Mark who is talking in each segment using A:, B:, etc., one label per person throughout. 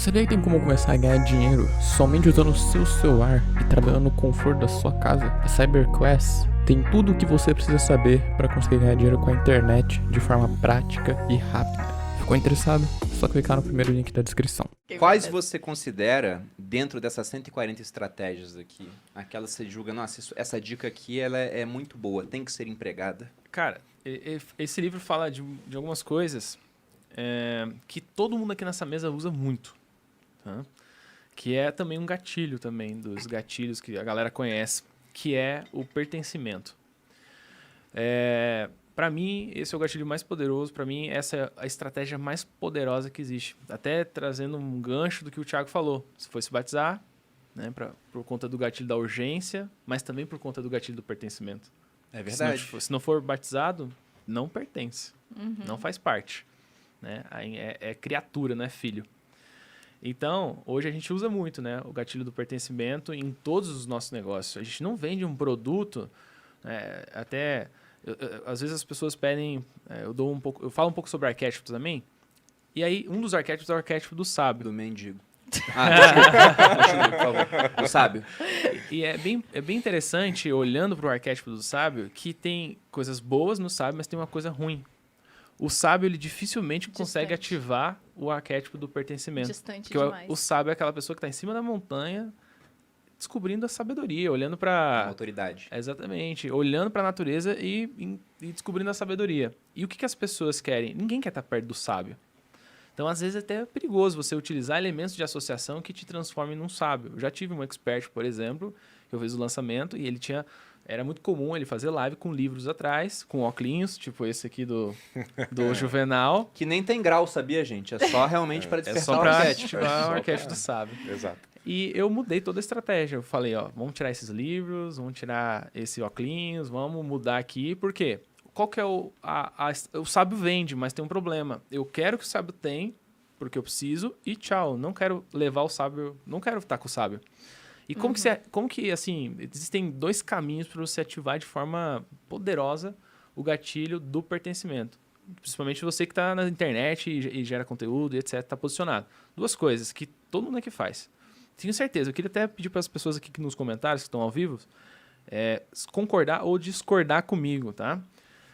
A: Sabia que tem como começar a ganhar dinheiro somente usando o seu celular e trabalhando no conforto da sua casa? A CyberQuest tem tudo o que você precisa saber para conseguir ganhar dinheiro com a internet de forma prática e rápida. Ficou interessado? É só clicar no primeiro link da descrição.
B: Quais você considera, dentro dessas 140 estratégias aqui, aquelas que você julga, nossa, essa dica aqui ela é muito boa, tem que ser empregada?
C: Cara, esse livro fala de algumas coisas que todo mundo aqui nessa mesa usa muito. Tá? Que é também um gatilho também, dos gatilhos que a galera conhece, que é o pertencimento. Para mim, esse é o gatilho mais poderoso. Para mim, essa é a estratégia mais poderosa que existe. Até trazendo um gancho do que o Thiago falou. Se foi se batizar, né, por conta do gatilho da urgência, mas também por conta do gatilho do pertencimento.
B: É verdade.
C: Se não for batizado, não pertence. Não faz parte. Né? É criatura, não é filho. Então, hoje a gente usa muito, né, o gatilho do pertencimento em todos os nossos negócios. A gente não vende um produto, às vezes as pessoas pedem, eu falo um pouco sobre arquétipos também, e aí um dos arquétipos é o arquétipo do sábio.
B: Do mendigo. Continue, por favor. O sábio.
C: E é bem interessante, olhando para o arquétipo do sábio, que tem coisas boas no sábio, mas tem uma coisa ruim. O sábio, ele dificilmente consegue ativar o arquétipo do pertencimento.
D: Distante
C: porque
D: demais.
C: o sábio é aquela pessoa que está em cima da montanha, descobrindo a sabedoria, olhando para...
B: Autoridade.
C: Exatamente. Olhando para a natureza e descobrindo a sabedoria. E o que as pessoas querem? Ninguém quer estar perto do sábio. Então, às vezes, é até perigoso você utilizar elementos de associação que te transformem num sábio. Eu já tive um expert, por exemplo, que eu fiz o lançamento e ele tinha... Era muito comum ele fazer live com livros atrás, com óculos, tipo esse aqui do Juvenal.
B: Que nem tem grau, sabia, gente? É só realmente para despertar
C: só
B: o
C: pra
B: arquétipo.
C: ativar o arquétipo do sábio.
E: Exato.
C: E eu mudei toda a estratégia. Eu falei, vamos tirar esses livros, vamos tirar esse óculos, vamos mudar aqui. Por quê? Qual que é o sábio vende, mas tem um problema. Eu quero que o sábio tenha, porque eu preciso, e tchau. Não quero levar o sábio, não quero estar com o sábio. E como que, assim, existem dois caminhos para você ativar de forma poderosa o gatilho do pertencimento. Principalmente você que está na internet e gera conteúdo e etc, está posicionado. Duas coisas que todo mundo aqui faz. Tenho certeza, eu queria até pedir para as pessoas aqui nos comentários que estão ao vivo concordar ou discordar comigo, tá?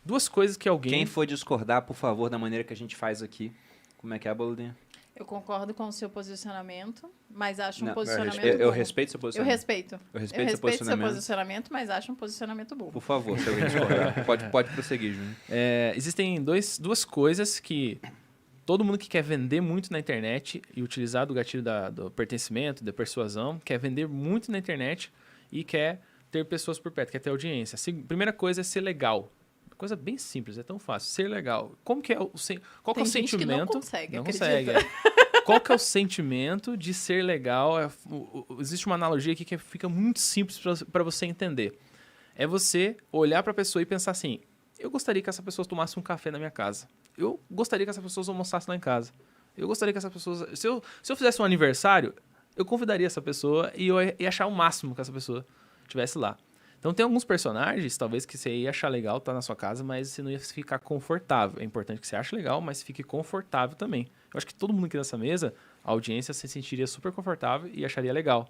C: Duas coisas que alguém...
B: Quem for discordar, por favor, da maneira que a gente faz aqui. Como é que é, Boludinha?
D: Eu concordo com o seu posicionamento, mas acho um
B: Não,
D: posicionamento
B: eu
D: bom.
B: respeito seu
D: Eu
B: posicionamento.
D: respeito.
B: Eu
D: Eu
B: respeito seu
D: respeito seu
B: posicionamento.
D: posicionamento, mas acho um posicionamento bom.
B: Por favor, se alguém discordar. Pode prosseguir, Júnior.
C: Existem duas coisas que todo mundo que quer vender muito na internet e utilizar do gatilho do pertencimento, da persuasão, quer vender muito na internet e quer ter pessoas por perto, quer ter audiência. A primeira coisa é ser legal. Coisa bem simples, é tão fácil. Ser legal. Como que é qual que é o
D: Tem gente que
C: sentimento?
D: não consegue,
C: não
D: acredita?
C: consegue. Qual que é o sentimento de ser legal? Existe uma analogia aqui que fica muito simples para você entender. É você olhar para a pessoa e pensar assim: eu gostaria que essa pessoa tomasse um café na minha casa. Eu gostaria que essa pessoa almoçasse lá em casa. Eu gostaria que essa pessoa... Se eu fizesse um aniversário, eu convidaria essa pessoa e eu ia achar o máximo que essa pessoa estivesse lá. Então, tem alguns personagens, talvez, que você ia achar legal estar na sua casa, mas você não ia ficar confortável. É importante que você ache legal, mas fique confortável também. Eu acho que todo mundo aqui nessa mesa, a audiência se sentiria super confortável e acharia legal.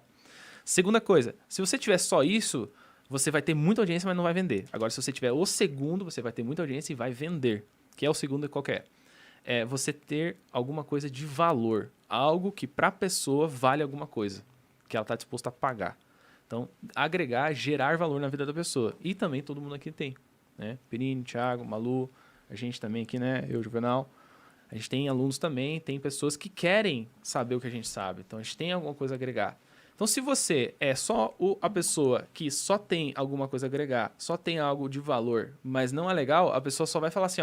C: Segunda coisa, se você tiver só isso, você vai ter muita audiência, mas não vai vender. Agora, se você tiver o segundo, você vai ter muita audiência e vai vender. Que é o segundo qualquer. É você ter alguma coisa de valor. Algo que para a pessoa vale alguma coisa. Que ela está disposta a pagar. Então, agregar, gerar valor na vida da pessoa. E também todo mundo aqui tem. Né? Perini, Thiago, Malu, a gente também aqui, né? Eu, Juvenal. A gente tem alunos também, tem pessoas que querem saber o que a gente sabe. Então, a gente tem alguma coisa a agregar. Então, se você é só a pessoa que só tem alguma coisa a agregar, só tem algo de valor, mas não é legal, a pessoa só vai falar assim,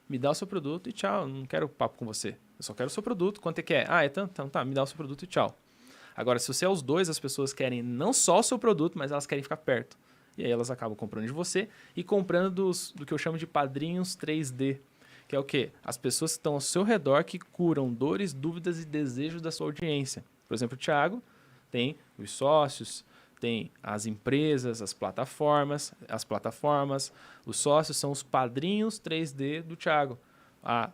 C: me dá o seu produto e tchau, não quero papo com você. Eu só quero o seu produto, quanto é que é? Então tá, me dá o seu produto e tchau. Agora, se você é os dois, as pessoas querem não só o seu produto, mas elas querem ficar perto. E aí elas acabam comprando de você e comprando do que eu chamo de padrinhos 3D. Que é o quê? As pessoas que estão ao seu redor que curam dores, dúvidas e desejos da sua audiência. Por exemplo, o Thiago tem os sócios, tem as empresas, as plataformas. Os sócios são os padrinhos 3D do Thiago.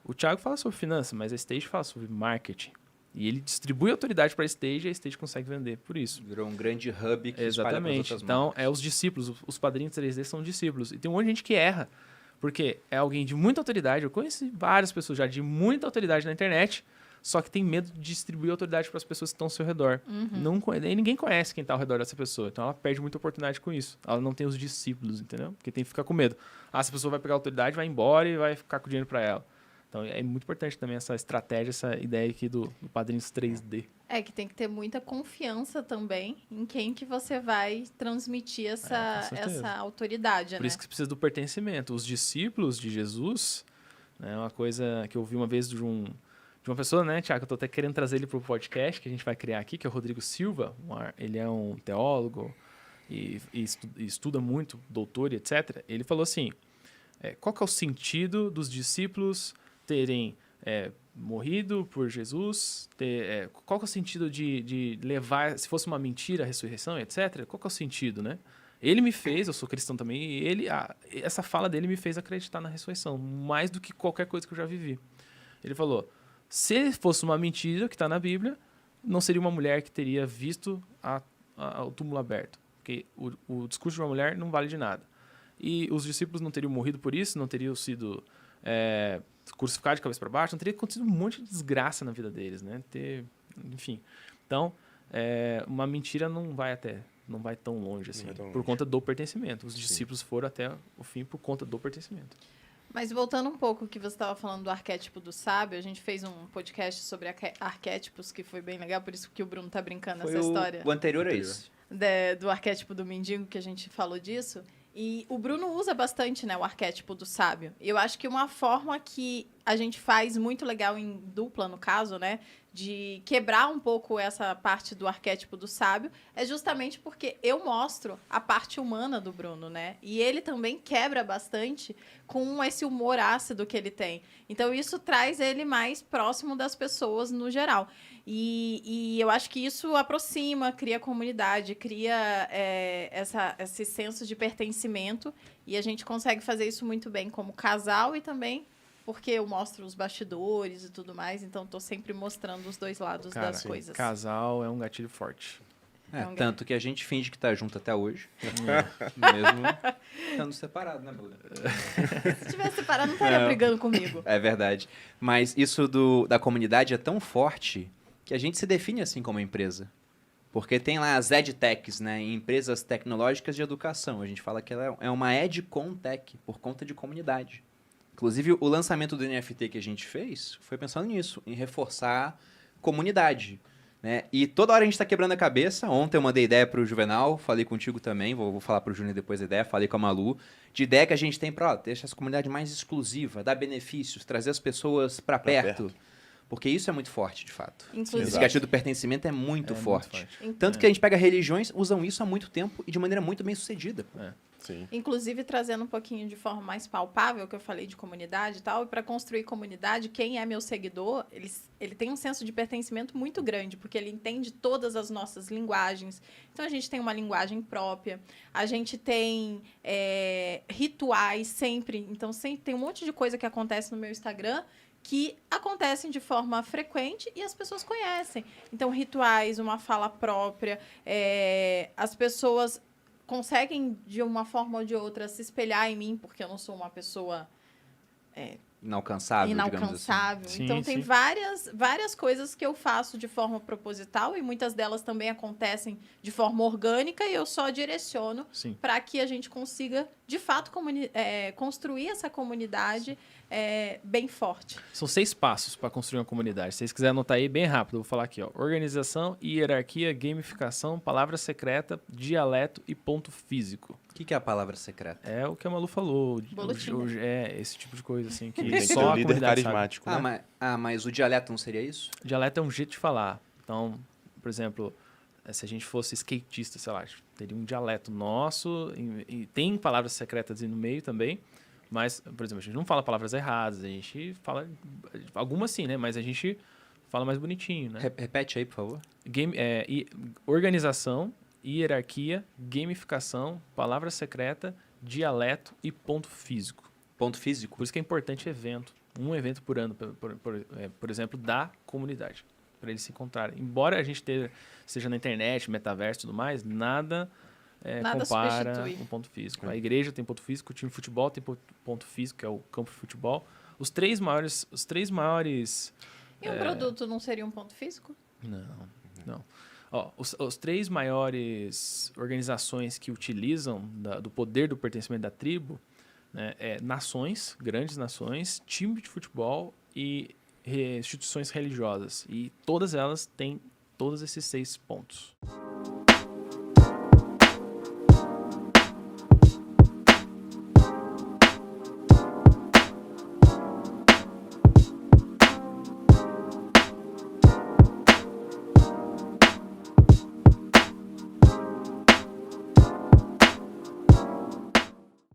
C: O Thiago fala sobre finanças, mas a Stage fala sobre marketing. E ele distribui autoridade para a Stage e a Stage consegue vender por isso.
B: Virou um grande hub que espalha para as
C: Exatamente.
B: outras
C: Então,
B: marcas.
C: os discípulos, os padrinhos 3D são discípulos. E tem um monte de gente que erra, porque é alguém de muita autoridade. Eu conheci várias pessoas já de muita autoridade na internet, só que tem medo de distribuir autoridade para as pessoas que estão ao seu redor. E ninguém conhece quem está ao redor dessa pessoa. Então, ela perde muita oportunidade com isso. Ela não tem os discípulos, entendeu? Porque tem que ficar com medo. Essa pessoa vai pegar a autoridade, vai embora e vai ficar com o dinheiro para ela. Então, é muito importante também essa estratégia, essa ideia aqui do Padrinhos 3D.
D: É que tem que ter muita confiança também em quem que você vai transmitir essa,
C: com certeza.
D: essa autoridade,
C: Por
D: né?
C: isso que você precisa do pertencimento. Os discípulos de Jesus, né, uma coisa que eu ouvi uma vez de uma pessoa, né, Tiago? Eu tô até querendo trazer ele para o podcast que a gente vai criar aqui, que é o Rodrigo Silva. Ele é um teólogo e estuda muito, doutor e etc. Ele falou assim, qual que é o sentido dos discípulos terem morrido por Jesus? Qual que é o sentido de levar, se fosse uma mentira, a ressurreição, etc.? Qual que é o sentido, né? Ele me fez, eu sou cristão também, e essa fala dele me fez acreditar na ressurreição, mais do que qualquer coisa que eu já vivi. Ele falou, se fosse uma mentira que está na Bíblia, não seria uma mulher que teria visto o túmulo aberto, porque o discurso de uma mulher não vale de nada. E os discípulos não teriam morrido por isso, não teriam sido crucificados de cabeça para baixo, não teria acontecido um monte de desgraça na vida deles, né? Enfim. Então, uma mentira não vai tão longe assim, por conta do pertencimento. Os discípulos foram até o fim por conta do pertencimento.
D: Mas voltando um pouco ao que você estava falando do arquétipo do sábio, a gente fez um podcast sobre arquétipos que foi bem legal, por isso que o Bruno tá brincando
B: Foi
D: nessa história.
B: o anterior a isso.
D: Do arquétipo do mendigo, que a gente falou disso. E o Bruno usa bastante, né, o arquétipo do sábio. Eu acho que uma forma que a gente faz muito legal em dupla, no caso, né, de quebrar um pouco essa parte do arquétipo do sábio, é justamente porque eu mostro a parte humana do Bruno, né? E ele também quebra bastante com esse humor ácido que ele tem. Então, isso traz ele mais próximo das pessoas no geral. E eu acho que isso aproxima, cria comunidade, cria esse senso de pertencimento. E a gente consegue fazer isso muito bem como casal e também porque eu mostro os bastidores e tudo mais. Então, estou sempre mostrando os dois lados das coisas.
C: Casal é um gatilho forte.
B: Tanto que a gente finge que tá junto até hoje. Mesmo estando separado, né, Bruno?
D: Se tivesse separado, não estaria brigando comigo.
B: É verdade. Mas isso da comunidade é tão forte que a gente se define assim como empresa. Porque tem lá as EdTechs, né? Empresas tecnológicas de educação. A gente fala que ela é uma EdContech, por conta de comunidade. Inclusive, o lançamento do NFT que a gente fez foi pensando nisso, em reforçar comunidade. Né? E toda hora a gente está quebrando a cabeça. Ontem eu mandei ideia para o Juvenal, falei contigo também, vou falar para o Júnior depois a ideia, falei com a Malu, de ideia que a gente tem para deixar essa comunidade mais exclusiva, dar benefícios, trazer as pessoas para perto. Porque isso é muito forte, de fato.
D: Inclusive,
B: esse gatilho do pertencimento é muito forte.
C: Muito forte.
B: Tanto que a gente pega religiões, usam isso há muito tempo e de maneira muito bem sucedida.
E: Sim.
D: Inclusive, trazendo um pouquinho de forma mais palpável, que eu falei de comunidade e tal, e para construir comunidade, quem é meu seguidor, ele tem um senso de pertencimento muito grande, porque ele entende todas as nossas linguagens. Então, a gente tem uma linguagem própria, a gente tem rituais sempre. Então, sempre tem um monte de coisa que acontece no meu Instagram que acontecem de forma frequente e as pessoas conhecem. Então, rituais, uma fala própria, as pessoas conseguem, de uma forma ou de outra, se espelhar em mim, porque eu não sou uma pessoa
B: Inalcançável, digamos assim.
D: Então,
C: Sim,
D: tem
C: sim.
D: várias coisas que eu faço de forma proposital e muitas delas também acontecem de forma orgânica e eu só direciono
C: Sim.
D: para que a gente consiga, de fato, construir essa comunidade bem forte.
C: São 6 passos para construir uma comunidade. Se vocês quiserem anotar aí bem rápido, eu vou falar aqui. Organização, hierarquia, gamificação, palavra secreta, dialeto e ponto físico.
B: O que é a palavra secreta?
C: É o que a Malu falou.
D: Boletim.
C: Esse tipo de coisa, assim, que
E: Tem que ter
C: só
E: um
C: a
E: líder
C: comunidade sabe.
E: carismático, né?
B: Mas o dialeto não seria isso?
C: Dialeto é um jeito de falar. Então, por exemplo, se a gente fosse skatista, sei lá, teria um dialeto nosso e tem palavras secretas aí no meio também. Mas, por exemplo, a gente não fala palavras erradas, a gente fala algumas sim, né? Mas a gente fala mais bonitinho, né?
B: Repete aí, por favor.
C: Organização, hierarquia, gamificação, palavra secreta, dialeto e ponto físico.
B: Ponto físico?
C: Por isso que é importante evento. Um evento por ano, por exemplo, da comunidade. para eles se encontrarem. Embora a gente seja na internet, metaverso e tudo mais, nada compara
D: substitui.
C: um ponto físico. A igreja tem ponto físico, o time de futebol tem ponto físico, que é o campo de futebol. Os três maiores...
D: E um produto não seria um ponto físico?
C: Não. Ó, os três maiores organizações que utilizam do poder do pertencimento da tribo, né, nações, grandes nações, time de futebol e instituições religiosas. E todas elas têm todos esses 6 pontos.